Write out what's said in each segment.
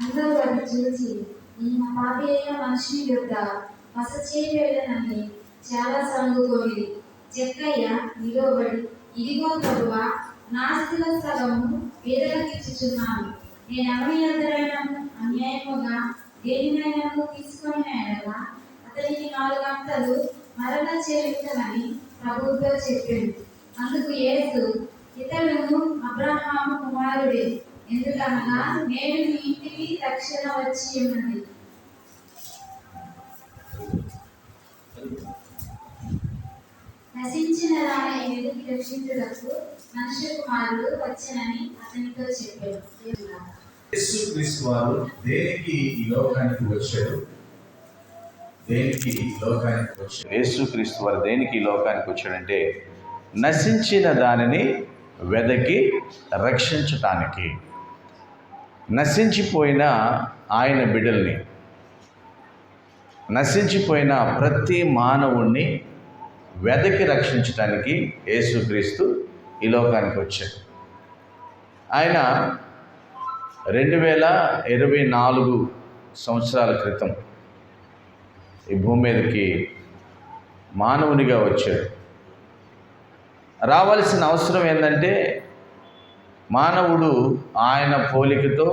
అందరూ అది చూసి ఈయన పాపి అయిన మనిషి యొక్క బస చేయలేదని చాలా సంగుకొని జక్కయ్య నిలబడి, ఇదిగో ప్రభువా, నా స్థిర స్థలము పేదలకిచ్చుచున్నాను. నేను ఎవరి ఎదురైనను అన్యాయముగా దేనినైనా తీసుకొని ఎడలా అతనికి 4 గంటలు మరణ చెల్లించమని ప్రభువుతో చెప్పింది. అందుకు యేసు, ఇతడును అబ్రహాము కుమారుడే, ఎందుకనగా నేడు మీ ఇంటికి రక్షణ వచ్చి ఉన్నది. నశించిన దాని వెతికి రక్షించుటకు మనుష్య కుమారుడు వచ్చెనని అతనితో చెప్పాడు. యేసుక్రీస్తు వారు దేనికి ఈ లోకానికి వచ్చాడు? యేసుక్రీస్తు వారు దేనికి ఈ లోకానికి వచ్చాడంటే నశించిన దానిని వెదకి రక్షించటానికి. నశించిపోయిన ఆయన బిడ్డల్ని, నశించిపోయిన ప్రతి మానవుణ్ణి వెదకి రక్షించటానికి యేసుక్రీస్తు ఈ లోకానికి వచ్చాడు. ఆయన 2024 సంవత్సరాల క్రితం ఈ భూమి మీదకి మానవునిగా వచ్చాడు. రావాల్సిన అవసరం ఏంటంటే మానవుడు ఆయన పోలికతో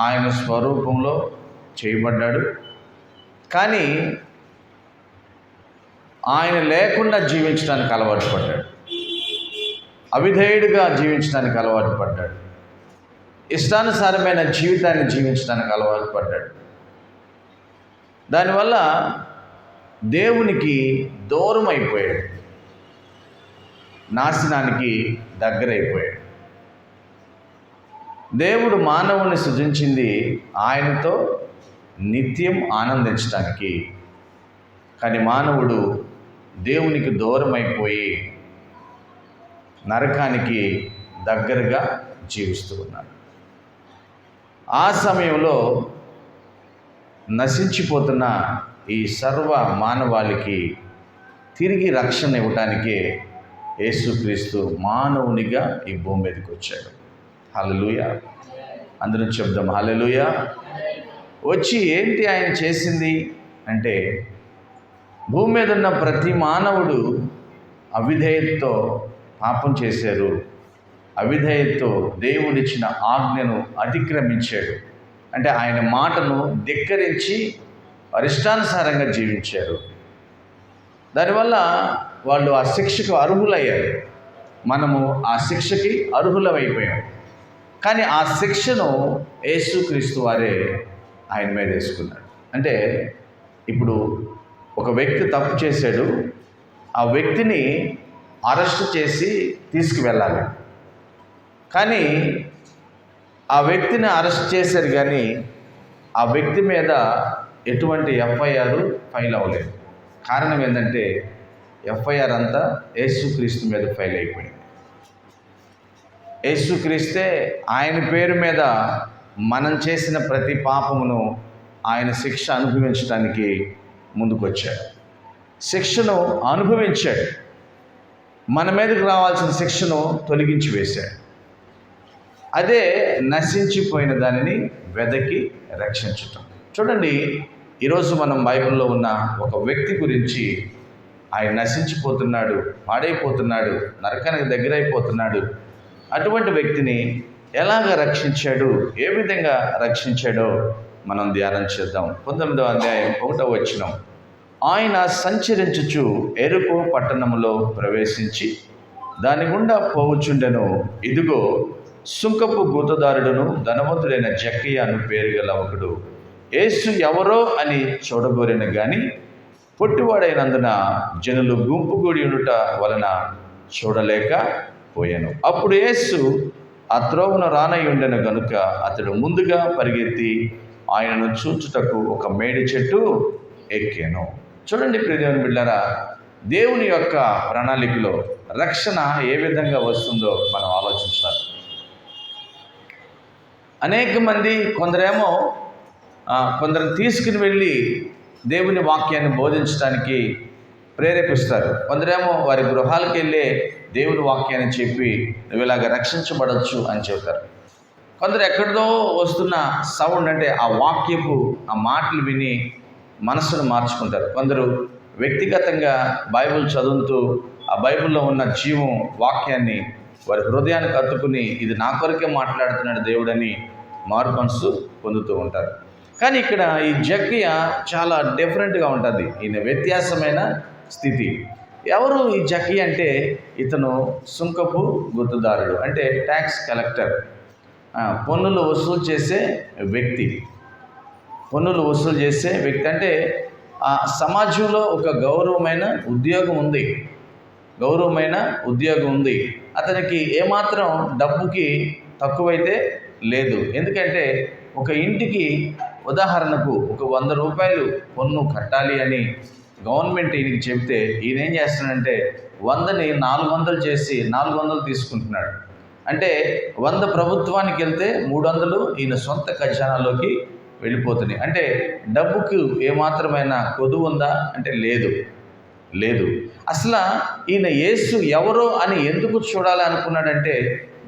ఆయన స్వరూపంలో చేయబడ్డాడు. కానీ ఆయన లేకుండా జీవించడానికి అలవాటు పడ్డాడు. అవిధేయుడిగా జీవించడానికి అలవాటు పడ్డాడు. ఇష్టానుసారమైన జీవితాన్ని జీవించడానికి అలవాటు పడ్డాడు. దానివల్ల దేవునికి దూరం అయిపోయాడు, నాశనానికి దగ్గరైపోయాడు. దేవుడు మానవుని సృజించింది ఆయనతో నిత్యం ఆనందించడానికి. కానీ మానవుడు దేవునికి దూరం అయిపోయి నరకానికి దగ్గరగా జీవిస్తూ ఉన్నాడు. ఆ సమయంలో నశించిపోతున్న ఈ సర్వ మానవాళికి తిరిగి రక్షణ ఇవ్వటానికే యేసుక్రీస్తు మానవునిగా ఈ భూమి మీదకి వచ్చాడు. హల్లెలూయా! అందరూ చెప్దాం హల్లెలూయా! వచ్చి ఏంటి ఆయన చేసింది అంటే, భూమి మీద ఉన్న ప్రతి మానవుడు అవిధేయతతో పాపం చేశారు. అవిధేయతతో దేవుడిచ్చిన ఆజ్ఞను అతిక్రమించాడు. అంటే ఆయన మాటను ధిక్కరించి అరిష్టానుసారంగా జీవించారు. దానివల్ల వాళ్ళు ఆ శిక్షకు అర్హులయ్యారు. మనము ఆ శిక్షకి అర్హులమైపోయాం. కానీ ఆ శిక్షను యేసుక్రీస్తు వారే ఆయన మీద వేసుకున్నాడు. అంటే ఇప్పుడు ఒక వ్యక్తి తప్పు చేశాడు, ఆ వ్యక్తిని అరెస్ట్ చేసి తీసుకువెళ్ళాలి. కానీ ఆ వ్యక్తిని అరెస్ట్ చేశారు, కానీ ఆ వ్యక్తి మీద ఎటువంటి ఎఫ్ఐఆర్ ఫైల్ అవ్వలేదు. కారణం ఏంటంటే ఎఫ్ఐఆర్ అంతా యేసుక్రీస్తు మీద ఫైల్ అయిపోయింది. యేసుక్రీస్తే ఆయన పేరు మీద మనం చేసిన ప్రతి పాపమును ఆయన శిక్ష అనుభవించడానికి ముందుకొచ్చాడు. శిక్షను అనుభవించాడు. మన మీదకి రావాల్సిన శిక్షను తొలగించి వేశాడు. అదే నశించిపోయిన దానిని వెదకి రక్షించటం. చూడండి, ఈరోజు మనం బైబిల్లో ఉన్న ఒక వ్యక్తి గురించి, ఆయన నశించిపోతున్నాడు, పాడైపోతున్నాడు, నరకానికి దగ్గరైపోతున్నాడు. అటువంటి వ్యక్తిని ఎలాగ రక్షించాడు, ఏ విధంగా రక్షించాడో మనం ధ్యానం చేద్దాం. 19వ అధ్యాయం 1వ వచనం. ఆయన సంచరించుచు ఎరుకో పట్టణములో ప్రవేశించి దాని గుండా పోవచుండెను. ఇదిగో, సుంకపు గూతదారుడును ధనవంతుడైన జక్కయ్య అను పేరు గల ఒకడు యేసు ఎవరో అని చూడగోరిన గాని పొట్టివాడైనందున జనులు గుంపు కూడి ఉండుట వలన చూడలేక పోయాను. అప్పుడు యేసు ఆ త్రోవన రానయ్యుండెను గనుక అతడు ముందుగా పరిగెత్తి ఆయనను చూచుటకు ఒక మేడి చెట్టు ఎక్కాను. చూడండి ప్రియమైన బిడ్డలారా, దేవుని యొక్క ప్రణాళికలో రక్షణ ఏ విధంగా వస్తుందో మనం ఆలోచించాలి. అనేక మంది కొందరు తీసుకుని వెళ్ళి దేవుని వాక్యాన్ని బోధించడానికి ప్రేరేపిస్తారు. కొందరేమో వారి గృహాలకు వెళ్ళే దేవుని వాక్యాన్ని చెప్పి నువ్వు ఇలాగ రక్షించబడవచ్చు అని చెబుతారు. కొందరు ఎక్కడిదో వస్తున్న సౌండ్ అంటే ఆ వాక్యపు ఆ మాటలు విని మనసును మార్చుకుంటారు. కొందరు వ్యక్తిగతంగా బైబిల్ చదువుతూ ఆ బైబిల్లో ఉన్న జీవం వాక్యాన్ని వారి హృదయానికి అత్తుకుని ఇది నా కొరకే మాట్లాడుతున్నాడు దేవుడని మారు మనసు పొందుతూ ఉంటారు. కానీ ఇక్కడ ఈ జక్కయ్య చాలా డిఫరెంట్గా ఉంటుంది. ఈయన వ్యత్యాసమైన స్థితి. ఎవరు ఈ జక్కయ్య అంటే ఇతను సుంకపు గుర్తుదారుడు, అంటే ట్యాక్స్ కలెక్టర్, పన్నులు వసూలు చేసే వ్యక్తి. పన్నులు వసూలు చేసే వ్యక్తి అంటే ఆ సమాజంలో ఒక గౌరవమైన ఉద్యోగం ఉంది. అతనికి ఏమాత్రం డబ్బుకి తక్కువైతే లేదు. ఎందుకంటే ఒక ఇంటికి ఉదాహరణకు ఒక 100 రూపాయలు పన్ను కట్టాలి అని గవర్నమెంట్ ఈయనకి చెప్తే ఈయన ఏం చేస్తున్నాడంటే 100ని 400 చేసి 400 తీసుకుంటున్నాడు. అంటే 100 ప్రభుత్వానికి వెళ్తే 300 ఈయన సొంత ఖజానాలోకి వెళ్ళిపోతున్నాయి. అంటే డబ్బుకు ఏమాత్రమైనా కొదువు ఉందా అంటే లేదు. అసలు ఈయన యేసు ఎవరో అని ఎందుకు చూడాలి అనుకున్నాడంటే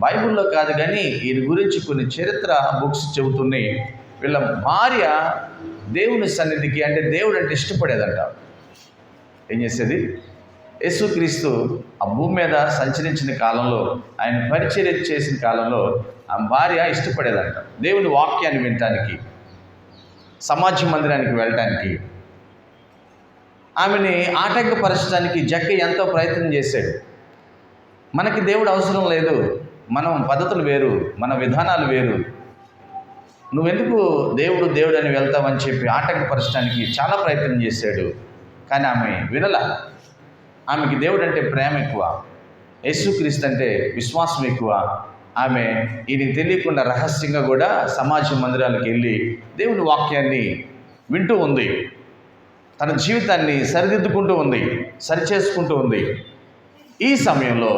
బైబిల్లో కాదు, కానీ ఈయన గురించి కొన్ని చరిత్ర బుక్స్ చెబుతున్నాయి. వీళ్ళ భార్య దేవుని సన్నిధికి, అంటే దేవుడు అంటే ఇష్టపడేదంట. ఏం చేసేది? యేసుక్రీస్తు ఆ భూమి మీద సంచరించిన కాలంలో, ఆయన పరిచర్య చేసిన కాలంలో ఆ భార్య ఇష్టపడేదంట దేవుని వాక్యాన్ని వినటానికి, సమాజ మందిరానికి వెళ్ళటానికి. ఆమెని ఆటంకపరచడానికి జక్కయ్య ఎంతో ప్రయత్నం చేశాడు. మనకి దేవుడు అవసరం లేదు, మనం పద్ధతులు వేరు, మన విధానాలు వేరు, నువ్వెందుకు దేవుడు అని వెళ్తావని చెప్పి ఆటంకపరచడానికి చాలా ప్రయత్నం చేశాడు. కానీ ఆమె వినలా. ఆమెకి దేవుడు అంటే ప్రేమ ఎక్కువ, యేసుక్రీస్తు అంటే విశ్వాసం ఎక్కువ. ఆమె ఈయనకి తెలియకుండా రహస్యంగా కూడా సమాజ మందిరాలకు వెళ్ళి దేవుని వాక్యాన్ని వింటూ ఉంది. తన జీవితాన్ని సరిదిద్దుకుంటూ ఉంది, సరిచేసుకుంటూ ఉంది. ఈ సమయంలో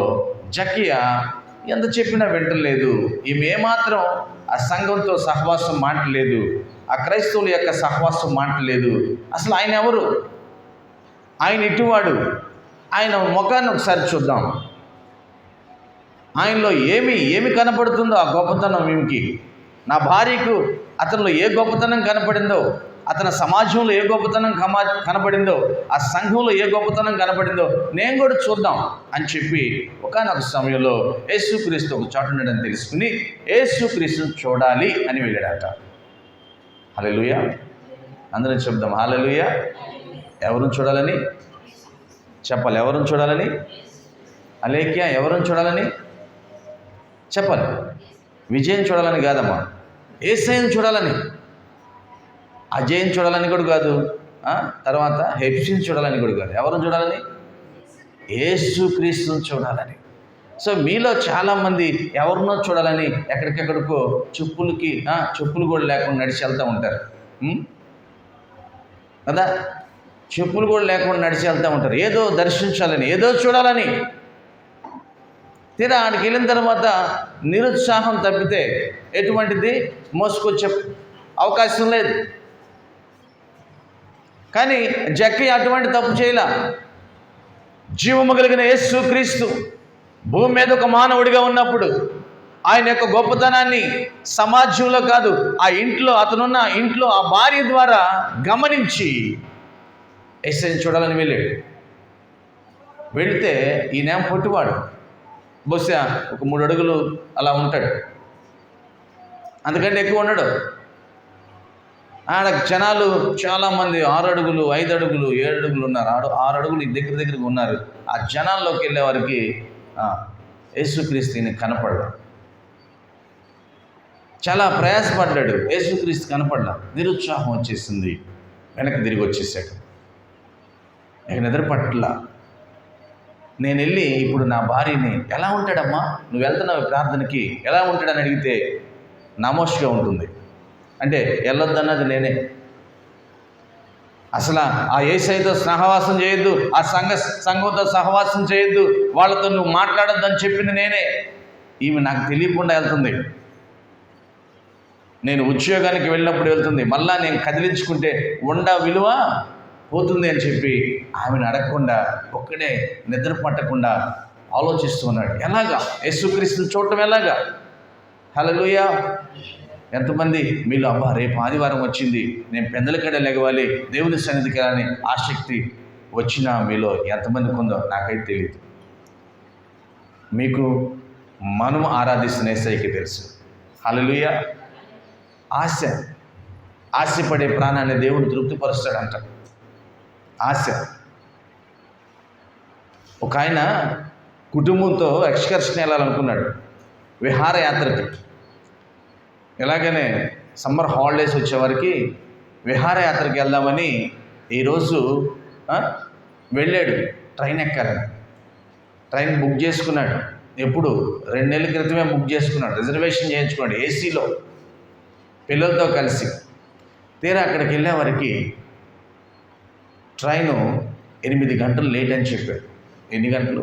జక్కయ్య ఎంత చెప్పినా వింటలేదు. ఈమె ఏమాత్రం ఆ సంఘంతో సహవాసం మాటలేదు, ఆ క్రైస్తవుల యొక్క సహవాసం మాటలేదు. అసలు ఆయన ఎవరు? ఆయన ఇటువాడు. ఆయన ముఖాన్ని ఒకసారి చూద్దాం. ఆయనలో ఏమి కనపడుతుందో ఆ గొప్పతనం ఈమెకి. నా భార్యకు అతనిలో ఏ గొప్పతనం కనపడిందో, అతని సమాజంలో ఏ గొప్పతనం కనపడిందో, ఆ సంఘంలో ఏ గొప్పతనం కనపడిందో నేను కూడా చూద్దాం అని చెప్పి ఒకానొక సమయంలో యేసుక్రీస్తు ఒక చోట ఉండడం తెలుసుకుని యేసుక్రీస్తుని చూడాలి అని వెళ్ళాడట. హల్లెలూయా. అందరం చెప్దాం హల్లెలూయా. ఎవరిని చూడాలని చెప్పాలి? ఎవరిని చూడాలని? అలేఖ్య, ఎవరిని చూడాలని చెప్పాలి? విజయం చూడాలని కాదమ్మా, యేసయ్యను చూడాలని. అజయ్ని చూడాలని కూడా కాదు, తర్వాత హెప్సిని చూడాలని కూడా కాదు. ఎవరిని చూడాలని? యేసుక్రీస్తుని చూడాలని. సో మీలో చాలామంది ఎవరినో చూడాలని ఎక్కడికెక్కడికో చెప్పులు కూడా లేకుండా నడిచి వెళ్తూ ఉంటారు కదా. చెప్పులు కూడా లేకుండా నడిచి వెళ్తూ ఉంటారు, ఏదో దర్శించాలని, ఏదో చూడాలని. తీరా ఆడికి వెళ్ళిన తర్వాత నిరుత్సాహం తప్పితే ఎటువంటిది మోసుకొచ్చే అవకాశం లేదు. కానీ జక్కయ్య అటువంటి తప్పు చేయలా. జీవము కలిగిన యేసుక్రీస్తు భూమి మీద ఒక మానవుడిగా ఉన్నప్పుడు ఆయన యొక్క గొప్పతనాన్ని సమాజంలో కాదు, ఆ ఇంట్లో, అతనున్న ఇంట్లో ఆ భార్య ద్వారా గమనించి యేసయ్యను చూడాలని వెళితే ఈయనేం పొట్టివాడు, బహుశా ఒక 3 అడుగులు అలా ఉంటాడు, అంతకంటే ఎక్కువ ఉన్నాడు. ఆడ జనాలు చాలామంది 6 అడుగులు 5 అడుగులు 7 అడుగులు ఉన్నారు, 6 అడుగులు దగ్గరగా ఉన్నారు. ఆ జనాల్లోకి వెళ్ళే వారికి యేసుక్రీస్తుని కనపడ్డా. చాలా ప్రయాసపడ్డాడు, యేసుక్రీస్తు కనపడ్డా. నిరుత్సాహం వచ్చేసింది, వెనక్కి తిరిగి వచ్చేసాడు. ఇక నిద్ర పట్ల నేను వెళ్ళి ఇప్పుడు నా భార్యని, ఎలా ఉంటాడమ్మా నువ్వు వెళ్తున్నావు ప్రార్థనకి, ఎలా ఉంటాడని అడిగితే నమోష్గా ఉంటుంది. అంటే వెళ్ళొద్దన్నది నేనే. అసలు ఆ యేసయ్యతో సహవాసం చేయొద్దు, ఆ సంఘంతో సహవాసం చేయొద్దు, వాళ్ళతో నువ్వు మాట్లాడొద్దని చెప్పింది నేనే. ఈమె నాకు తెలియకుండా వెళ్తుంది. నేను ఉద్యోగానికి వెళ్ళినప్పుడు వెళ్తుంది, మళ్ళా నేను కదిలించుకుంటే విలువ పోతుంది అని చెప్పి ఆమెను అడగకుండా ఒక్కడే నిద్ర పట్టకుండా ఆలోచిస్తూ ఉన్నాడు. ఎలాగా యేసుక్రీస్తుని చూడటం ఎలాగా? హల్లెలూయా. ఎంతమంది మీలో అబ్బా రేపు ఆదివారం వచ్చింది, నేను పెందలకడ లెగవాలి, దేవుని సన్నిధికి వెళ్ళాలని ఆసక్తి వచ్చిన మీలో ఎంతమందికి ఉందో నాకైతే తెలియదు. మీకు మనం ఆరాధిస్తున్న యేసయ్యకి తెలుసు. హల్లెలూయా. ఆశపడే ప్రాణాన్ని దేవుడు తృప్తిపరుస్తాడంట. ఆశ. ఒక ఆయన కుటుంబంతో ఎక్స్కర్షన్ వెళ్ళాలనుకున్నాడు, విహారయాత్రకి. ఇలాగనే సమ్మర్ హాలిడేస్ వచ్చేవారికి విహారయాత్రకి వెళ్దామని ఈరోజు వెళ్ళాడు. ట్రైన్ ఎక్కాలని ట్రైన్ బుక్ చేసుకున్నాడు. ఎప్పుడు 2 నెలల క్రితమే బుక్ చేసుకున్నాడు, రిజర్వేషన్ చేయించుకోండి ఏసీలో పిల్లలతో కలిసి. తీరా అక్కడికి వెళ్ళేవారికి ట్రైను 8 గంటలు లేట్ అని చెప్పాడు. ఎన్ని గంటలు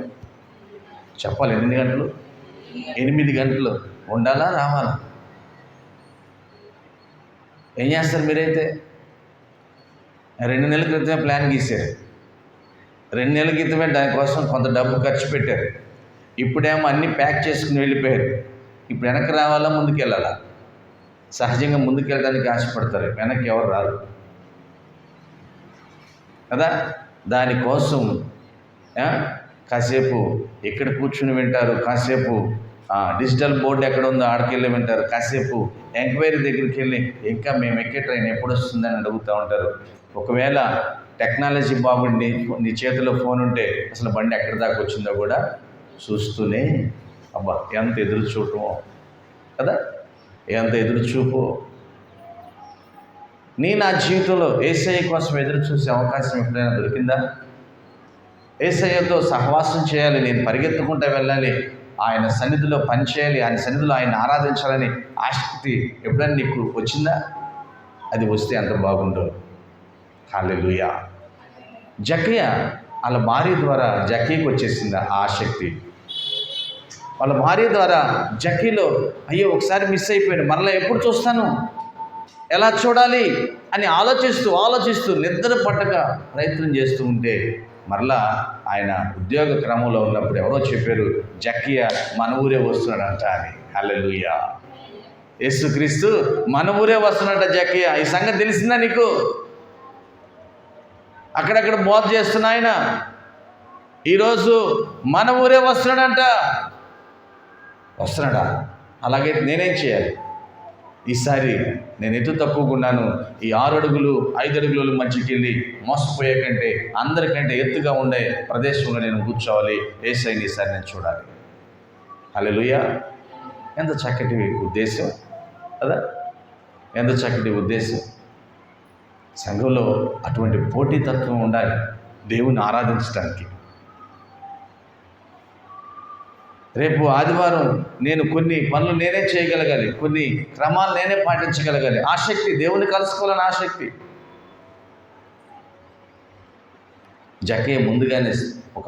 చెప్పాలి? 8 గంటలు, 8 గంటలు ఉండాలా రావాలా? ఏం చేస్తారు మీరైతే? 2 నెలల క్రితమే ప్లాన్ గీశారు, 2 నెలల క్రితమే దానికోసం కొంత డబ్బు ఖర్చు పెట్టారు. ఇప్పుడేమో అన్నీ ప్యాక్ చేసుకుని వెళ్ళిపోయారు. ఇప్పుడు వెనక్కి రావాలా ముందుకు వెళ్ళాలా? సహజంగా ముందుకు వెళ్ళడానికి ఆశపడతారు, వెనక్కి ఎవరు రారు కదా. దానికోసం కాసేపు ఇక్కడ కూర్చుని వింటారు, కాసేపు డిజిటల్ బోర్డు ఎక్కడ ఉందో ఆడికి వెళ్ళి వింటారు, కాసేపు ఎంక్వైరీ దగ్గరికి వెళ్ళి ఇంకా మేము ఎక్కే ట్రైన్ ఎప్పుడు వస్తుందని అడుగుతూ ఉంటారు. ఒకవేళ టెక్నాలజీ బాగుండి నీ చేతిలో ఫోన్ ఉంటే అసలు బండి ఎక్కడి దాకా వచ్చిందో కూడా చూస్తూనే అబ్బా ఎంత ఎదురు చూడటమో కదా, ఎంత ఎదురు చూపు. నా జీవితంలో యేసయ్య కోసం ఎదురు చూసే అవకాశం ఎప్పుడైనా దొరికిందా? యేసయ్యతో సహవాసం చేయాలి, నేను పరిగెత్తుకుంటూ వెళ్ళాలి, ఆయన సన్నిధిలో పనిచేయాలి, ఆయన సన్నిధిలో ఆయన ఆరాధించాలని ఆసక్తి ఎప్పుడైనా నీకు వచ్చిందా? అది వస్తే ఎంత బాగుండో. హల్లెలూయా. జక్కయ్య వాళ్ళ భార్య ద్వారా జక్కయ్యకి వచ్చేసింది ఆ ఆసక్తి. వాళ్ళ భార్య ద్వారా జక్కీలో అయ్యో ఒకసారి మిస్ అయిపోయాను, మరలా ఎప్పుడు చూస్తాను, ఎలా చూడాలి అని ఆలోచిస్తూ నిద్ర పట్టక ప్రయత్నం చేస్తూ ఉంటే మరలా ఆయన ఉద్యోగ క్రమంలో ఉన్నప్పుడు ఎవరో చెప్పారు, జక్కయ్య మన ఊరే వస్తున్నాడంట అని. హల్లెలూయా. యేసుక్రీస్తు మన ఊరే వస్తున్నాడంట జక్కయ్య. ఈ సంగతి తెలిసిందా నీకు? అక్కడక్కడ బోధ చేస్తున్నా ఆయన ఈరోజు మన ఊరే వస్తున్నాడంట. వస్తున్నాడా? అలాగే నేనేం చేయాలి? ఈసారి నేను ఎత్తు తక్కువగా ఉన్నాను, ఈ 6 అడుగులు 5 అడుగుల మధ్యకి వెళ్ళి మోసపోయే కంటే అందరికంటే ఎత్తుగా ఉండే ప్రదేశంలో నేను కూర్చోవాలి, యేసయ్యని ఈసారి నేను చూడాలి. హల్లెలూయా. ఎంత చక్కటి ఉద్దేశం కదా, ఎంత చక్కటి ఉద్దేశం. సంఘంలో అటువంటి పోటీతత్వం ఉండాలి దేవుని ఆరాధించడానికి. రేపు ఆదివారం నేను కొన్ని పనులు నేనే చేయగలగాలి, కొన్ని క్రమాలు నేనే పాటించగలగాలి. ఆసక్తి, దేవుని కలుసుకోవాలని ఆసక్తి. జక్కయ్య ముందుగానే ఒక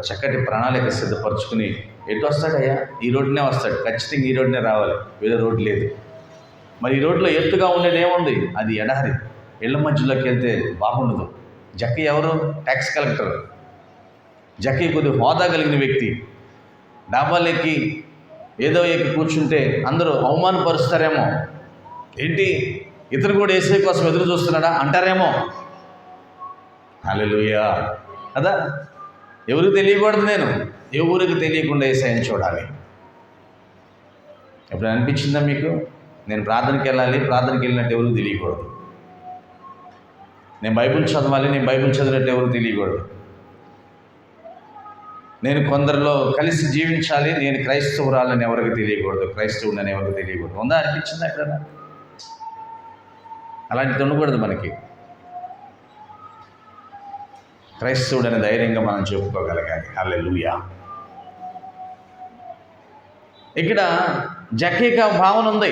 చక్కటి ప్రణాళిక సిద్ధపరచుకుని ఎటు వస్తాడయ్యా? ఈ రోడ్డునే వస్తాడు, ఖచ్చితంగా ఈ రోడ్డునే రావాలి, వేరే రోడ్డు లేదు. మరి ఈ రోడ్లో ఎత్తుగా ఉండేది ఏముంది? అది ఎడారి, ఇళ్ల మధ్యలోకి వెళ్తే బాగుండదు. జక్కయ్య ఎవరు? Tax collector. జక్కయ్య కొద్ది హోదా కలిగిన వ్యక్తి. డాబాలు ఎక్కి ఏదో ఎక్కి కూర్చుంటే అందరూ అవమానపరుస్తారేమో, ఏంటి ఇతను కూడా యేసయ్య కోసం ఎదురు చూస్తున్నాడా అంటారేమో. హల్లెలూయా కదా. ఎవరికి తెలియకూడదు, నేను ఎవరికి తెలియకుండా యేసయ్యని చూడాలి. ఎప్పుడు అనిపించిందా మీకు? నేను ప్రార్థనకి వెళ్ళాలి, ప్రార్థనకి వెళ్ళినట్టు ఎవరికి తెలియకూడదు. నేను బైబిల్ చదవాలి, నేను బైబిల్ చదివినట్టు ఎవరికి తెలియకూడదు. నేను కొందరిలో కలిసి జీవించాలి, నేను క్రైస్తవురాలని ఎవరికి తెలియకూడదు, క్రైస్తవుడని ఎవరికి తెలియకూడదు. ఉందా? అనిపించింది ఎక్కడన్నా? అలాంటిది ఉండకూడదు మనకి. క్రైస్తవుడని ధైర్యంగా మనం చెప్పుకోగలగాలి. హల్లెలూయా. ఇక్కడ జక్కయ్యకి భావన ఉంది,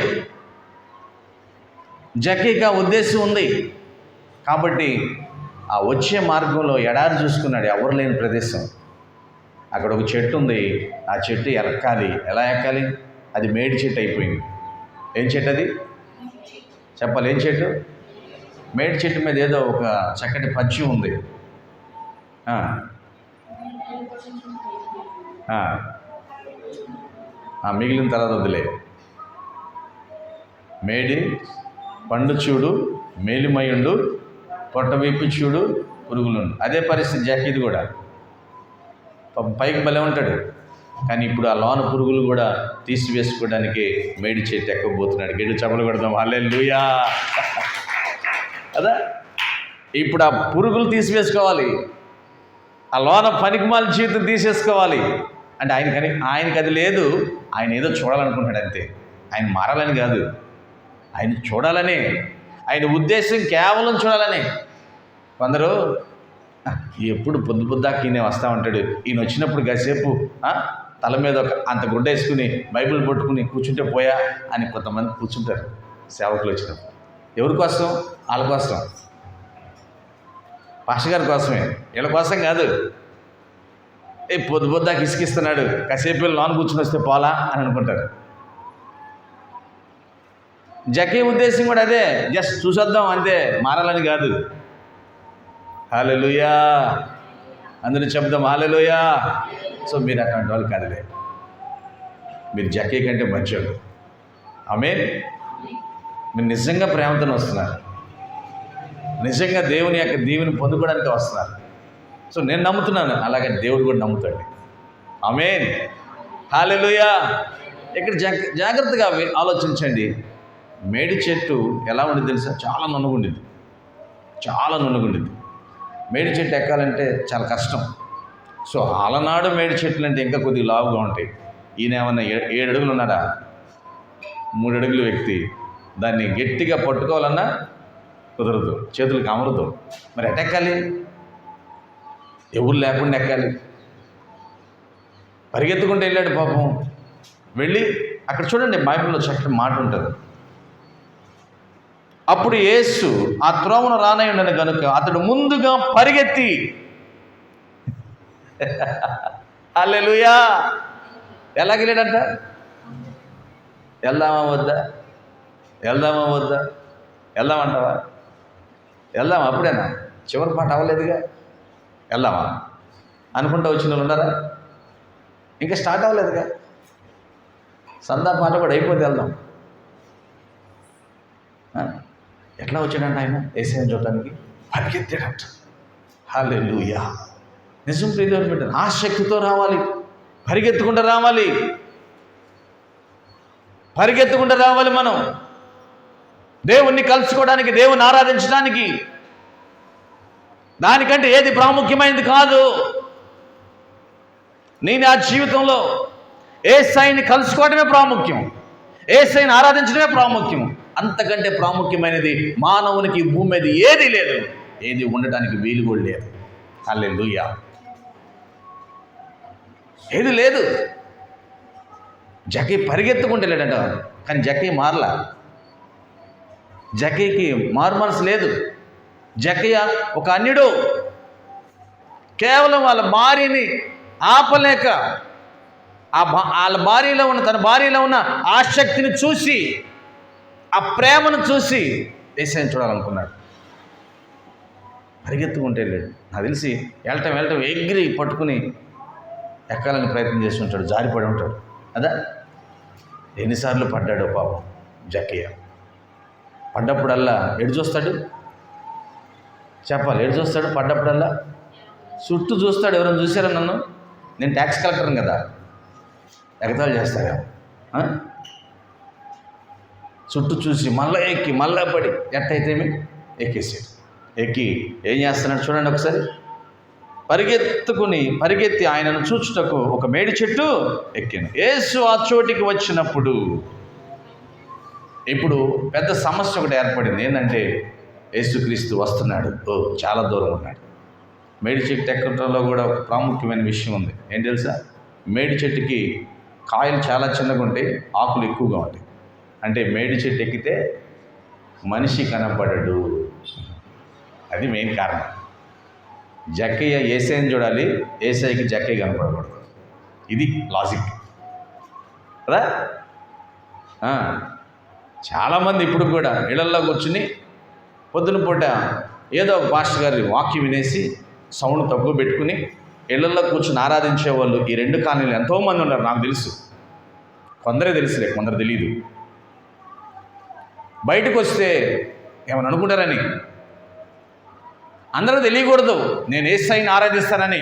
జక్కయ్యకి ఉద్దేశం ఉంది. కాబట్టి ఆ వచ్చే మార్గంలో ఎడారి చూసుకున్నాడు, ఎవరు లేని ప్రదేశం. అక్కడ ఒక చెట్టు ఉంది, ఆ చెట్టు ఎక్కాలి. ఎలా ఎక్కాలి? అది మేడి చెట్టు అయిపోయింది. ఏం చెట్టు అది? చెప్పాలి, ఏం చెట్టు? మేడి చెట్టు మీద ఏదో ఒక చక్కటి పద్యం ఉంది. మిగిలిన తర్వాత వదిలే. మేడి పండు చూడు మేలిమయుండు, పొట్ట విప్పి చూడు పురుగులుండు. అదే పరిస్థితి జక్కీది కూడా. పైకి భలే ఉంటాడు, కానీ ఇప్పుడు ఆ లోన పురుగులు కూడా తీసివేసుకోవడానికి మేడి చెట్టు ఎక్కబోతున్నాడు. గెడు చపలు కొడదాం, హల్లెలూయా. కదా, ఇప్పుడు ఆ పురుగులు తీసివేసుకోవాలి, ఆ లోన పనికిమాల జీవితం తీసేసుకోవాలి. అంటే ఆయనకి అది లేదు. ఆయన ఏదో చూడాలనుకుంటాడు అంతే. ఆయన మారాలని కాదు, ఆయన చూడాలని. ఆయన ఉద్దేశం కేవలం చూడాలని. కొందరు ఎప్పుడు పొద్దుదాకా ఈయన వస్తూ ఉంటాడు, ఈయన వచ్చినప్పుడు కాసేపు తల మీద అంత గుడ్డ వేసుకుని బైబిల్ పట్టుకుని కూర్చుంటే పోయా అని కొంతమంది కూర్చుంటారు సేవకులు వచ్చినప్పుడు. ఎవరి కోసం? వాళ్ళ కోసం, పాస్టర్ గారి కోసమే, వీళ్ళ కోసం కాదు. పొద్దుదాకా ఇసుకిస్తున్నాడు, కాసేపు లోన్ కూర్చుని వస్తే పోలా అని అనుకుంటారు. జక్కీ ఉద్దేశం కూడా అదే, జస్ట్ చూసొద్దాం అంతే, మారాలని కాదు. హల్లెలూయా, అందరూ చెప్దాం హల్లెలూయా. సో మీరు అటువంటి వాళ్ళు కాదులే, మీరు జక్కీ కంటే మంచోళ్ళు. ఆమేన్. మీరు నిజంగా ప్రేమతో వస్తున్నారు, నిజంగా దేవుని యొక్క దీవెని పొందుకోవడానికి వస్తున్నారు. సో నేను నమ్ముతున్నాను, అలాగే దేవుడు కూడా నమ్ముతాడు. ఆమేన్, హల్లెలూయా. ఇక్కడ జాగ్రత్తగా ఆలోచించండి. మేడి చెట్టు ఎలా ఉండేది తెలుసా? చాలా నున్నగుండిద్ది, చాలా నున్నగుండిద్ది. మేడి చెట్టు ఎక్కాలంటే చాలా కష్టం. సో అలనాడు మేడి చెట్లు అంటే ఇంకా కొద్దిగా లావుగా ఉంటాయి. ఈయన ఏమన్నా 7 అడుగులు ఉన్నాడా? 3 అడుగుల వ్యక్తి. దాన్ని గట్టిగా పట్టుకోవాలన్నా కుదరదు, చేతులకు అమరదు. మరి ఎటెక్కాలి? ఎవరు లేకుండా ఎక్కాలి. పరిగెత్తుకుంటూ వెళ్ళాడు పాపం. వెళ్ళి అక్కడ చూడండి, బైబిల్లో చక్కటి మాట ఉంటుంది. అప్పుడు యేసు ఆ త్రోవన రానై ఉండను కనుక అతడు ముందుగా పరిగెత్తి, హల్లెలూయా, ఎలాగెళ్ళాడంట? వెళ్దామా వద్దా? వెళ్దామా వద్దా? వెళ్దామంటావా? వెళ్దామా? అప్పుడేనా? చివరి పాట అవ్వలేదుగా. వెళ్దామా అనుకుంటా వచ్చిన వాళ్ళు ఉన్నారా? ఇంకా స్టార్ట్ అవ్వలేదుగా. సందా పాట కూడా అయిపోతే వెళ్దాం. ఎట్లా వచ్చాడంట ఆయన? యేసయ్యను చూడటానికి పరిగెత్తాడంట. హల్లెలూయా. నిజం ప్రియమైన బిడ్డ, ఆసక్తితో రావాలి, పరిగెత్తుకుంటూ రావాలి, పరిగెత్తుకుంటూ రావాలి. మనం దేవుణ్ణి కలుసుకోవడానికి, దేవుని ఆరాధించడానికి. దానికంటే ఏది ప్రాముఖ్యమైనది కాదు. నేను ఆ జీవితంలో యేసయ్యని కలుసుకోవడమే ప్రాముఖ్యం, యేసయ్యని ఆరాధించడమే ప్రాముఖ్యం. అంతకంటే ప్రాముఖ్యమైనది మానవునికి భూమి మీద ఏది లేదు, ఏది ఉండటానికి వీలు కూడా లేదు. హల్లెలూయా. ఏది లేదు. జక్కీ పరిగెత్తుకుంటూ వెళ్ళాడంట, కానీ జక్కీ మారలా. జక్కీకి మారు మనసు లేదు. జక్కయ్య ఒక అన్యుడు. కేవలం వాళ్ళ భార్యని ఆపలేక, వాళ్ళ భార్యలో ఉన్న, తన భార్యలో ఉన్న ఆసక్తిని చూసి, ఆ ప్రేమను చూసి యేసయ్యను చూడాలనుకున్నాడు. పరిగెత్తుకుంటూ వెళ్ళాడు. నాకు తెలిసి వెళ్ళటం ఎగిరి పట్టుకుని ఎక్కాలని ప్రయత్నం చేసి ఉంటాడు, జారిపడి ఉంటాడు. అదా ఎన్నిసార్లు పడ్డాడో పాపం జక్కయ్య. పడ్డప్పుడల్లా ఎడు చూస్తాడు? చెప్పాలి, ఎడు చూస్తాడు? పడ్డప్పుడల్లా చుట్టూ చూస్తాడు. ఎవరైనా చూసారా నన్ను? నేను ట్యాక్స్ కలెక్టర్ని కదా, ఎగతాళి చేస్తారా? చుట్టూ చూసి మళ్ళీ ఎక్కి మళ్ళీ పడి ఎట్టయితేమి ఎక్కేసాడు. ఎక్కి ఏం చేస్తున్నాడు చూడండి ఒకసారి. పరిగెత్తి ఆయనను చూచుటకు ఒక మేడి చెట్టు ఎక్కాను. యేసు ఆ చోటికి వచ్చినప్పుడు ఇప్పుడు పెద్ద సమస్య ఒకటి ఏర్పడింది. ఏంటంటే యేసుక్రీస్తు వస్తున్నాడు, చాలా దూరం ఉన్నాడు. మేడి చెట్టు ఎక్కడంలో కూడా ఒక ప్రాముఖ్యమైన విషయం ఉంది. ఏం తెలుసా? మేడి చెట్టుకి కాయలు చాలా చిన్నగా ఉంటాయి, ఆకులు ఎక్కువగా ఉంటాయి. అంటే మేడి చెట్టు ఎక్కితే మనిషి కనపడడు. అది మెయిన్ కారణం. జక్కయ్య యేసయ్యని చూడాలి, యేసయ్యకి జక్కయ్య కనపడకూడదు. ఇది లాజిక్ కదా. చాలామంది ఇప్పుడు కూడా ఇళ్లల్లో కూర్చుని పొద్దున పూట ఏదో ఒక పాస్టర్ గారి వాక్యం వినేసి సౌండ్ తక్కువ పెట్టుకుని ఇళ్లల్లో కూర్చుని ఆరాధించే వాళ్ళు ఈ 2 కాలనీలు ఎంతోమంది ఉన్నారు. నాకు తెలుసు, కొందరే తెలుసులే, కొందరు తెలీదు. బయటకు వస్తే ఏమని అనుకుంటారని, అందరూ తెలియకూడదు నేను యేసయ్యని ఆరాధిస్తానని.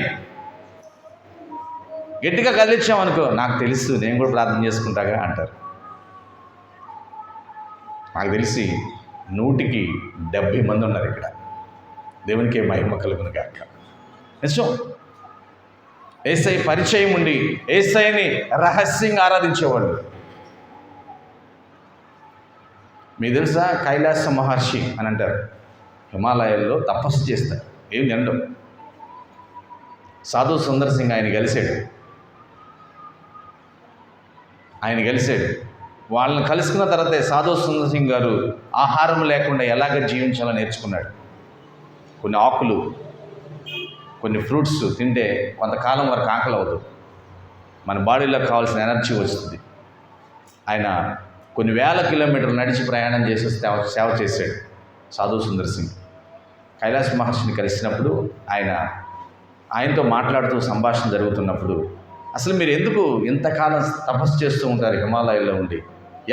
గట్టిగా కదిలించామనుకో, నాకు తెలుసు నేను కూడా ప్రార్థన చేసుకుంటాగా అంటారు. నాకు తెలిసి 100కి 70 మంది ఉన్నారు ఇక్కడ. దేవునికి మహిమ కలుగును గాక. నిజం, యేసయ్య పరిచయం ఉండి యేసయ్యని రహస్యంగా ఆరాధించేవాళ్ళు. మీకు తెలుసా, కైలాస మహర్షి అని అంటారు. హిమాలయాల్లో తపస్సు చేస్తారు, ఏం తినడం. సాధు సుందర్ సింగ్ ఆయన కలిశాడు. వాళ్ళని కలుసుకున్న తర్వాతే సాధు సుందర్ సింగ్ గారు ఆహారం లేకుండా ఎలాగ జీవించాలో నేర్చుకున్నాడు. కొన్ని ఆకులు, కొన్ని ఫ్రూట్స్ తింటే కొంతకాలం వరకు ఆకలి అవ్వదు, మన బాడీలో కావాల్సిన ఎనర్జీ వస్తుంది. ఆయన కొన్ని వేల కిలోమీటర్లు నడిచి ప్రయాణం చేసి సేవ చేశాడు సాధు సుందర్ సింగ్. కైలాస మహర్షిని కలిసినప్పుడు ఆయనతో మాట్లాడుతూ సంభాషణ జరుగుతున్నప్పుడు, అసలు మీరు ఎందుకు ఇంతకాలం తపస్సు చేస్తూ ఉంటారు హిమాలయాల్లో ఉండి?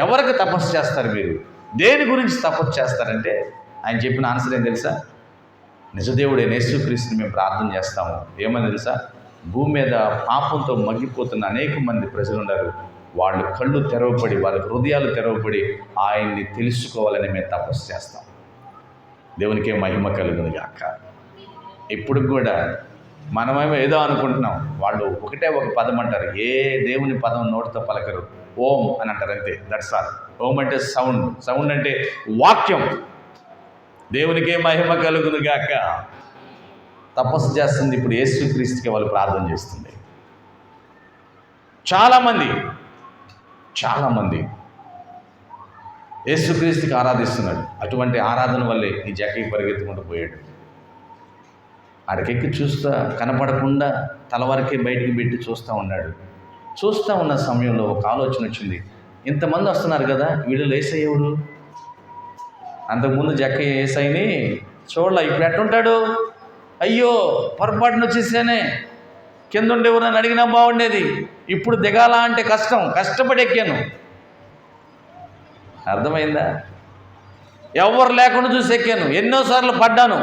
ఎవరికి తపస్సు చేస్తారు మీరు? దేని గురించి తపస్సు చేస్తారంటే ఆయన చెప్పిన ఆన్సర్ ఏం తెలుసా? నిజదేవుడైన యేసుక్రీస్తుని మేము ప్రార్థన చేస్తాము. ఏమని తెలుసా? భూమి మీద పాపంతో మగ్గిపోతున్న అనేక మంది ప్రజలు ఉన్నారు, వాళ్ళు కళ్ళు తెరవబడి, వాళ్ళ హృదయాలు తెరవబడి ఆయన్ని తెలుసుకోవాలని మేము తపస్సు చేస్తాం. దేవునికే మహిమ కలుగును గాక. ఇప్పుడు కూడా మనమేమో ఏదో అనుకుంటున్నాం, వాళ్ళు ఒకటే ఒక పదం అంటారు, ఏ దేవుని పదం నోటితో పలకరు, ఓం అని అంటారు, అంతే. That's all. ఓం అంటే సౌండ్ అంటే వాక్యం. దేవునికే మహిమ కలుగును గాక. తపస్సు చేస్తుంది ఇప్పుడు యేసుక్రీస్తుకి వాళ్ళు ప్రార్థన చేస్తుంది. చాలామంది యేసుక్రీస్తుకి ఆరాధిస్తున్నాడు. అటువంటి ఆరాధన వల్లే ఈ జక్కయ్య పరిగెత్తుకుంటూ పోయాడు. అడికెక్కి చూస్తా కనపడకుండా తల వరకే బయటికి పెట్టి చూస్తూ ఉన్నాడు. చూస్తూ ఉన్న సమయంలో ఒక ఆలోచన వచ్చింది, ఇంతమంది వస్తున్నారు కదా, వీళ్ళు యేసయ్య ఎవరు? అంతకుముందు జక్కయ్య యేసయ్యని చూడలే, ఇప్పుడు ఎట్టుంటాడు? అయ్యో పొరపాటున వచ్చేసానే, కింద ఉండేవారు అని అడిగినా బాగుండేది, ఇప్పుడు దిగాల అంటే కష్టపడి ఎక్కాను. అర్థమైందా? ఎవరు లేకుండా చూసి ఎక్కాను, ఎన్నోసార్లు పడ్డాను,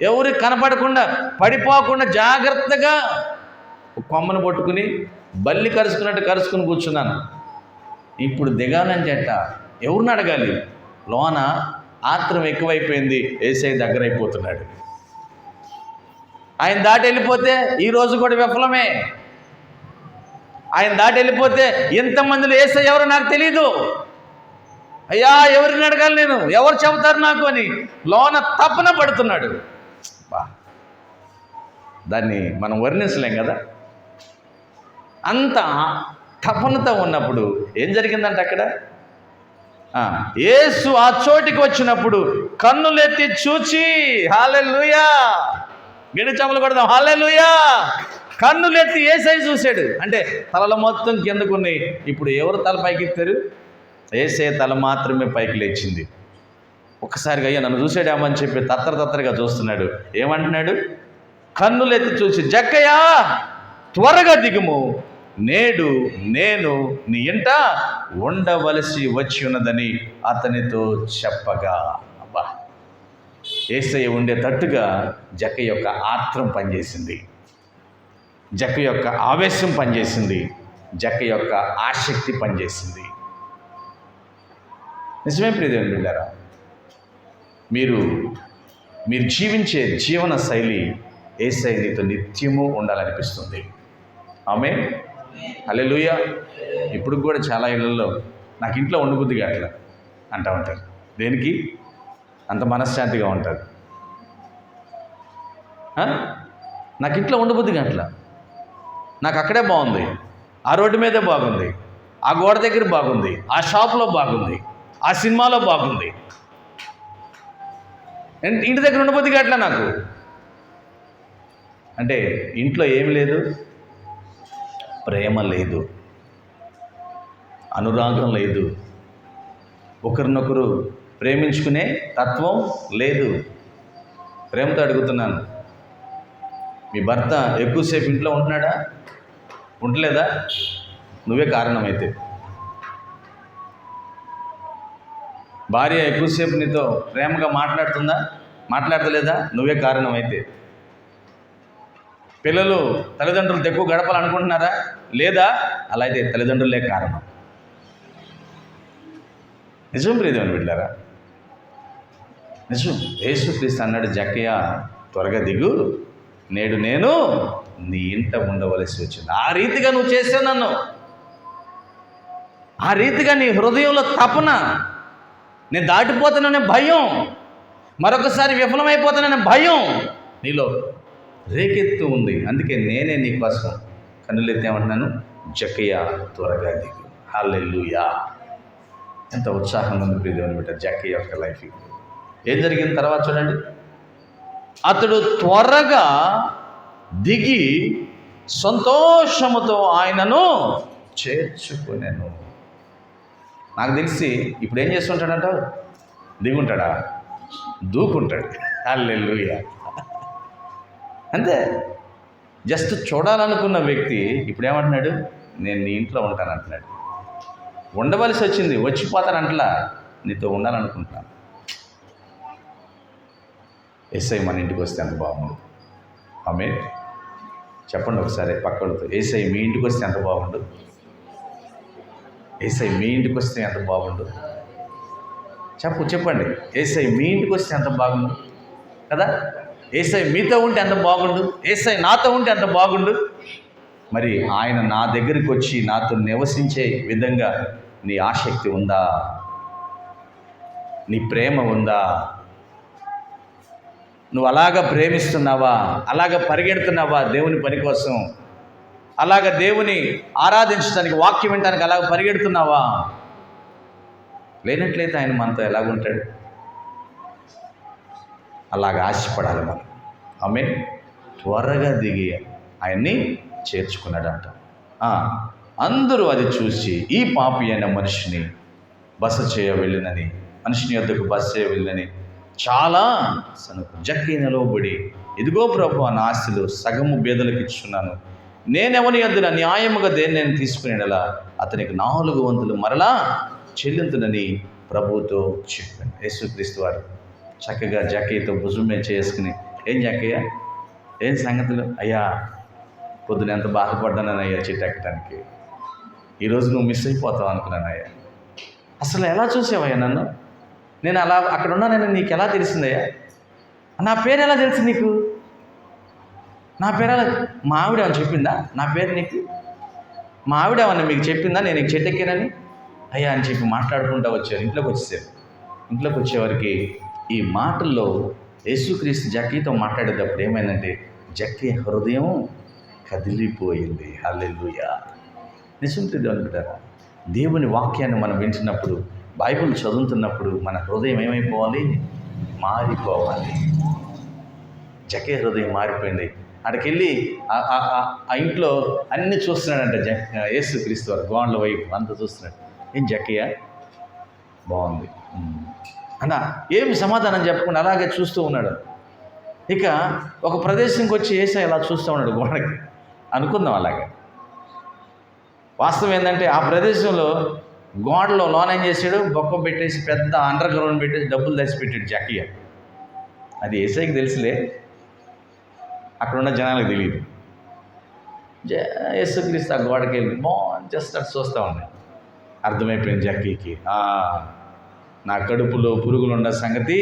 ఎవరికి కనపడకుండా పడిపోకుండా జాగ్రత్తగా కొమ్మను పట్టుకుని బల్లి కరుచుకుని కూర్చున్నాను. ఇప్పుడు దిగాలంటే ఎట్ట? ఎవరిని అడగాలి? లోన ఆత్రం ఎక్కువైపోయింది, యేసయ్య దగ్గర అయిపోతున్నాడు. ఆయన దాటి వెళ్ళిపోతే ఈరోజు కూడా విఫలమే. ఆయన దాటి వెళ్ళిపోతే ఇంతమందిలో యేసయ్య ఎవరో నాకు తెలీదు, అయ్యా ఎవరిని అడగాలి నేను, ఎవరు చెబుతారు నాకు అని లోన తపన పడుతున్నాడు. దాన్ని మనం వర్ణించలేం కదా. అంత తపనతో ఉన్నప్పుడు ఏం జరిగిందంటే అక్కడ యేసు ఆ చోటికి వచ్చినప్పుడు కన్నులెత్తి చూచి, హల్లెలూయా, గడి చమలు కొడదాం, హల్లెలూయా. కన్నులెత్తి యేసయ్య చూశాడు. అంటే తలలు మొత్తం కిందకున్నాయి. ఇప్పుడు ఎవరు తల పైకి ఎత్తారు? యేసయ్య తల మాత్రమే పైకి లేచింది. ఒక్కసారిగా అయ్యా నన్ను చూసాడేమని చెప్పి తత్తరగా చూస్తున్నాడు. ఏమంటున్నాడు? కన్నులెత్తి చూసి, జక్కయ్యా త్వరగా దిగుము, నేడు నేను నీ ఇంట ఉండవలసి వచ్చి ఉన్నదని అతనితో చెప్పగా. అబ్బా, యేసయ్య ఉండే తట్టుగా జక్కయ్య యొక్క ఆత్రం పనిచేసింది, జక్కయ్య యొక్క ఆవేశం పనిచేసింది, జక్కయ్య యొక్క ఆసక్తి పనిచేసింది. నిజమే ప్రియదేవుని బిడ్డారా, మీరు జీవించే జీవన శైలి యేసయ్య నీతో నిత్యము ఉండాలనిపిస్తుంది. ఆమేన్, హల్లెలూయా. ఇప్పుడు కూడా చాలా ఇళ్ళల్లో నాకు ఇంట్లో ఉండబుద్ధిగా అట్లా అంటూ ఉంటారు. దేనికి? అంత మనశ్శాంతిగా ఉంటారు. నాకు ఇంట్లో ఉండబుద్ధిగా అట్లా, నాకు అక్కడే బాగుంది, ఆ రోడ్డు మీదే బాగుంది, ఆ గోడ దగ్గర బాగుంది, ఆ షాప్లో బాగుంది, ఆ సినిమాలో బాగుంది, ఇంటి దగ్గర ఉండబుద్ధిగా అట్లా నాకు. అంటే ఇంట్లో ఏమి లేదు, ప్రేమ లేదు, అనురాగం లేదు, ఒకరినొకరు ప్రేమించుకునే తత్వం లేదు. ప్రేమతో అడుగుతున్నాను, మీ భర్త ఎక్కువసేపు ఇంట్లో ఉంటున్నాడా? ఉండలేదా? నువ్వే కారణమైతే. భార్య ఎక్కువసేపు నీతో ప్రేమగా మాట్లాడుతుందా, మాట్లాడతలేదా? నువ్వే కారణం. అయితే పిల్లలు తల్లిదండ్రులతో ఎక్కువ గడపాలనుకుంటున్నారా? లేదా? అలా అయితే తల్లిదండ్రులే కారణం. నిజం ప్రియదేవుని బిడ్డలారా, నిజం. యేసుక్రీస్తు అన్నాడు, జక్కయ్య త్వరగా దిగు, నేడు నేను నీ ఇంట ఉండవలసి వచ్చింది. ఆ రీతిగా నువ్వు చేసావు నన్ను, ఆ రీతిగా నీ హృదయంలో తపన, నేను దాటిపోతాననే భయం, మరొకసారి విఫలమైపోతాననే భయం నీలో రేకెత్తు ఉంది. అందుకే నేనే నీ కోసం కన్నులెత్తి ఏమంటున్నాను, జక్కయ్య త్వరగా దిగు. హల్లెలూయా. ఎంత ఉత్సాహంగా ఉంది ప్రియదేవుని బిడ్డ జక్కయ్య యొక్క లైఫ్. ఏం జరిగిన తర్వాత చూడండి, అతడు త్వరగా దిగి సంతోషముతో ఆయనను చేర్చుకునేను. నాకు తెలిసి ఇప్పుడు ఏం చేస్తుంటాడంట, దిగుంటాడా? దూకుంటాడు. హల్లెలూయా. అంతే. జస్ట్ చూడాలనుకున్న వ్యక్తి ఇప్పుడు ఏమంటున్నాడు, నేను నీ ఇంట్లో ఉంటానంటున్నాడు. ఉండవలసి వచ్చింది, వచ్చిపోతానంటలా, నీతో ఉండాలనుకుంటున్నాను. యేసయ్య మన ఇంటికి వస్తే ఎంత బాగుండు. ఆమేన్. చెప్పండి ఒకసారి పక్కలతో, యేసయ్య మీ ఇంటికి వస్తే ఎంత బాగుండు. యేసయ్య మీ ఇంటికి వస్తే ఎంత బాగుండు. చెప్పండి, యేసయ్య మీ ఇంటికి వస్తే ఎంత బాగుండు కదా. యేసయ్య మీతో ఉంటే ఎంత బాగుండు, యేసయ్య నాతో ఉంటే ఎంత బాగుండు. మరి ఆయన నా దగ్గరికి వచ్చి నాతో నివసించే విధంగా నీ ఆసక్తి ఉందా? నీ ప్రేమ ఉందా? నువ్వు అలాగ ప్రేమిస్తున్నావా? అలాగ పరిగెడుతున్నావా దేవుని పని కోసం? అలాగ దేవుని ఆరాధించడానికి, వాక్యం వినడానికి అలాగ పరిగెడుతున్నావా? లేనట్లయితే ఆయన మనతో ఎలాగుంటాడు? అలాగ ఆశపడాలి మనం. ఆమేన్. త్వరగా దిగి ఆయన్ని చేర్చుకున్నాడంట. అందరూ అది చూసి ఈ పాపి అయిన మనిషిని బస చేయ వెళ్ళినని, మనిషిని యొద్దకు బస చేయ వెళ్ళినని చాలా సనుకు. జక్కయ్య నిలవబడి, ఇదిగో ప్రభు, నా ఆస్తిలో సగము బేదలకు ఇచ్చున్నాను, నేనెవని యొద్దన న్యాయముగా దేన్ని నేను తీసుకునేలా అతనికి 4 వంతులు మరలా చెల్లింతునని ప్రభువుతో చెప్పాను. యేసుక్రీస్తు వారు చక్కగా జక్కయ్యతో భుజం మీద చేసుకుని, ఏం జక్కయ్య, ఏం సంగతులు? అయ్యా, పొద్దున ఎంత బాధపడ్డానయ్యా చెట్టు ఎక్కడానికి, ఈరోజు నువ్వు మిస్ అయిపోతావు అనుకున్నానయ్యా. అసలు ఎలా చూసావయ్యా నన్ను? నేను అలా అక్కడ ఉన్నానని నీకు ఎలా తెలిసిందయ్యా? నా పేరు ఎలా తెలుసు నీకు? నా పేరు ఎలా? మా ఆవిడ ఏమని చెప్పిందా నా పేరు నీకు? మా ఆవిడ ఏమన్నా మీకు చెప్పిందా నేను నీకు చెట్టు ఎక్కానని? అయ్యా అని చెప్పి మాట్లాడుకుంటూ వచ్చారు. ఇంట్లోకి వచ్చేసారు. ఇంట్లోకి వచ్చేవారికి ఈ మాటల్లో యేసుక్రీస్తు జక్కయ్యతో మాట్లాడేటప్పుడు ఏమైందంటే, జక్కయ్య హృదయం కదిలిపోయింది. హల్లెలూయా. నిజం తెలియదుంటారా? దేవుని వాక్యాన్ని మనం వింటున్నప్పుడు, బైబిల్ చదువుతున్నప్పుడు మన హృదయం ఏమైపోవాలి? మారిపోవాలి. జక్కయ్య హృదయం మారిపోయింది. అక్కడికి వెళ్ళి ఆ ఇంట్లో అన్నీ చూస్తున్నాడంట. యేసుక్రీస్తు వారు గోండ్ల వైపు అంతా చూస్తున్నాడు. ఏం జక్కయ్య బాగుంది అన్న, ఏమి సమాధానం చెప్పకుండా అలాగే చూస్తూ ఉన్నాడు. ఇక ఒక ప్రదేశంకి వచ్చి యేసయ్య ఇలా చూస్తూ ఉన్నాడు గోడకి. అనుకుందాం అలాగే. వాస్తవం ఏంటంటే ఆ ప్రదేశంలో గోడలో లోన్ ఏం చేశాడు, బొక్క పెట్టేసి పెద్ద అండర్ గ్రౌండ్ పెట్టేసి డబ్బులు తెచ్చి పెట్టాడు జక్కయ్య. అది యేసయ్యకి తెలుసులే, అక్కడున్న జనాలకు తెలియదు. యేసుక్రీస్తు ఆ గోడకి వెళ్ళి జస్ట్ అటు చూస్తూ ఉన్నాడు. అర్థమైపోయింది జక్కయ్యకి, నా కడుపులో పురుగులు ఉన్న సంగతి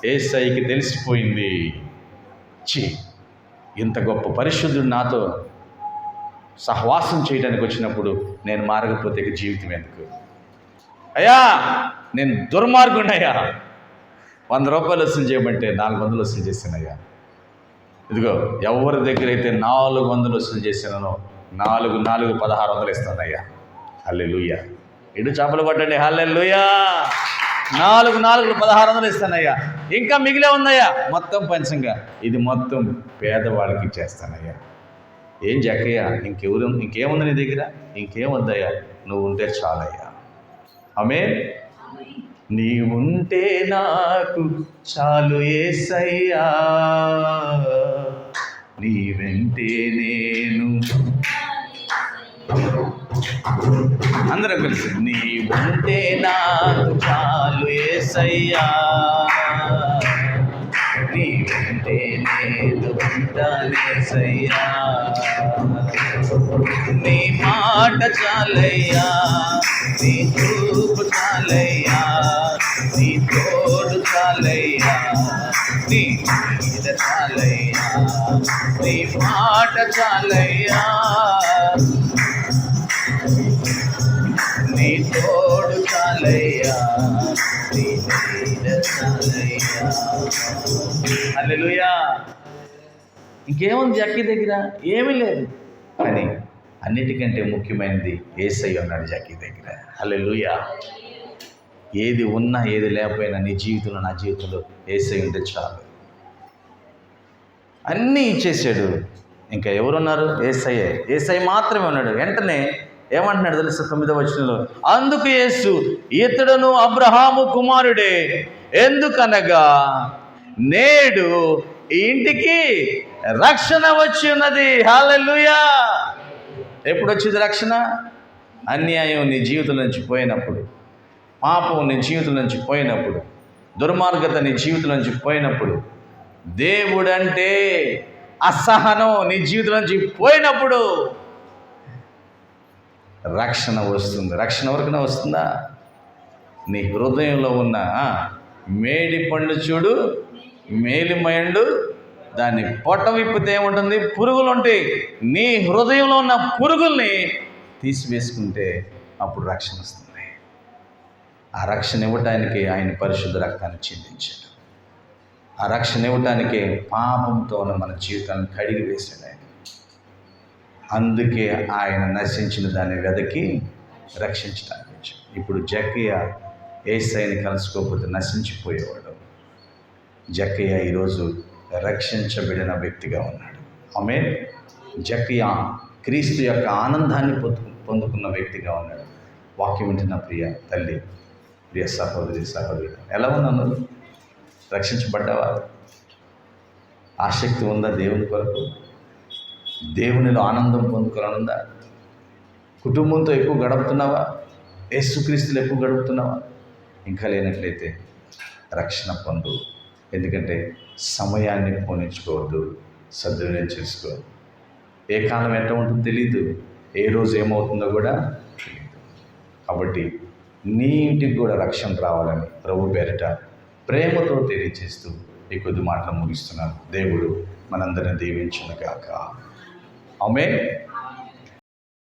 యేసయ్యకి తెలిసిపోయింది. ఇంత గొప్ప పరిశుద్ధుడు నాతో సహవాసం చేయడానికి వచ్చినప్పుడు నేను మారకపోతే జీవితం ఎందుకు? అయ్యా, నేను దుర్మార్గుడయ్యా. 100 రూపాయలు వసూలు చేయమంటే 400 వసూలు చేశానయ్యా. ఇదిగో ఎవరి దగ్గర అయితే 400 వసూలు చేశానో 4 1600 ఇస్తానయ్యా. హల్లెలూయా. ఇడు చేపలు కొట్టండి. హల్లెలూయా. 4 1600 ఇస్తానయ్యా. ఇంకా మిగిలే ఉందయ్యా, మొత్తం పంచంగా ఇది మొత్తం పేదవాళ్ళకి ఇచ్చేస్తానయ్యా. ఏం జక్కయ్య, ఇంకేముంది నీ దగ్గర? ఇంకేమొద్దయ్యా, నువ్వు ఉంటే చాలయ్యా. ఆమేన్. నీవుంటే నాకు చాలు యేసయ్యా, నీ వెంటే నేను అందరం కలిసి నీ ఉంటే నాకు చాలు యేసయ్యా, నీ ఉంటే నేను ఉంటానేసయ్యా, నీ మాట చాలయ్యా, నీ చూపు చాలయ్యా, నీ తోడు చాలయ్యా, నీ మీద చాలయ్యా, నీ మాట చాలయ్యా, నీ తోడు చాలయ్యా, నీ మీద చాలయ్యా. హల్లెలూయా. ఇంకేముంది జక్కీ దగ్గర? ఏమీ లేదు. కానీ అన్నిటికంటే ముఖ్యమైనది యేసయ్య ఉన్నాడు జక్కీ దగ్గర. హల్లెలూయా. ఏది ఉన్నా ఏది లేకపోయినా నీ జీవితంలో, నా జీవితంలో యేసయ్య ఉంటే చాలు. అన్నీ ఇచ్చేసాడు. ఇంకా ఎవరున్నారు? యేసయ్యే. యేసయ్య మాత్రమే ఉన్నాడు. వెంటనే ఏమంటున్నాడు తెలుసు? 9వ వచనంలో, అందుకు యేసు ఇతడును అబ్రహాము కుమారుడే, ఎందుకనగా నేడు ఈ ఇంటికి రక్షణ వచ్చి ఉన్నది. హల్లెలూయా. ఎప్పుడు వచ్చింది రక్షణ? అన్యాయం నీ జీవితం నుంచి పోయినప్పుడు, పాపం నీ జీవితం నుంచి పోయినప్పుడు, దుర్మార్గత నీ జీవితం నుంచి పోయినప్పుడు, దేవుడంటే అసహనం నీ జీవితం నుంచి పోయినప్పుడు రక్షణ వస్తుంది. రక్షణ వరకునే వస్తుందా? నీ హృదయంలో ఉన్న మేడి పండు చూడు, మేలిమయండు దాన్ని పొట్ట విప్పితే ఏముంటుంది? పురుగులు ఉంటాయి. నీ హృదయంలో ఉన్న పురుగుల్ని తీసివేసుకుంటే అప్పుడు రక్షణ వస్తుంది. ఆ రక్షణ ఇవ్వటానికి ఆయన పరిశుద్ధ రక్తాన్ని చిందించాడు. ఆ రక్షణ ఇవ్వటానికి పాపంతో ఉన్న మన జీవితాన్ని కడిగి వేశాడు ఆయన. అందుకే ఆయన నశించిన దాన్ని వెదకి రక్షించడానికి వచ్చాడు. ఇప్పుడు జక్కయ్య యేసయ్యని కలుసుకోకపోతే నశించిపోయేవాడు. జక్కయ్య ఈరోజు రక్షించబడిన వ్యక్తిగా ఉన్నాడు. ఆమేన్. జక్కయ్య క్రీస్తు యొక్క ఆనందాన్ని పొందుకున్న వ్యక్తిగా ఉన్నాడు. వాక్యం వింటున్న ప్రియ తల్లి, ప్రియ సహోదరి, సహోదరుడు, ఎలా ఉన్నాను? రక్షించబడ్డావా? ఆసక్తి ఉందా దేవుని కొరకు? దేవునిలో ఆనందం పొందుకోవాలనుందా? కుటుంబంతో ఎక్కువ గడుపుతున్నావా? యేసుక్రీస్తులు ఎక్కువ గడుపుతున్నావా? ఇంకా లేనట్లయితే రక్షణ పొందు. ఎందుకంటే సమయాన్ని పోనించుకోవద్దు, సద్వినియోగం చేసుకో. ఏ కాలం ఎట్లా ఉంటుందో తెలీదు, ఏ రోజు ఏమవుతుందో కూడా తెలియదు. కాబట్టి నీ ఇంటికి కూడా రక్షణ రావాలని ప్రభు పేరిట ప్రేమతో తెలియజేస్తూ ఈ కొద్ది మాటలు ముగిస్తున్నాను. దేవుడు మనందరిని దీవించును గాక. ఆమేన్.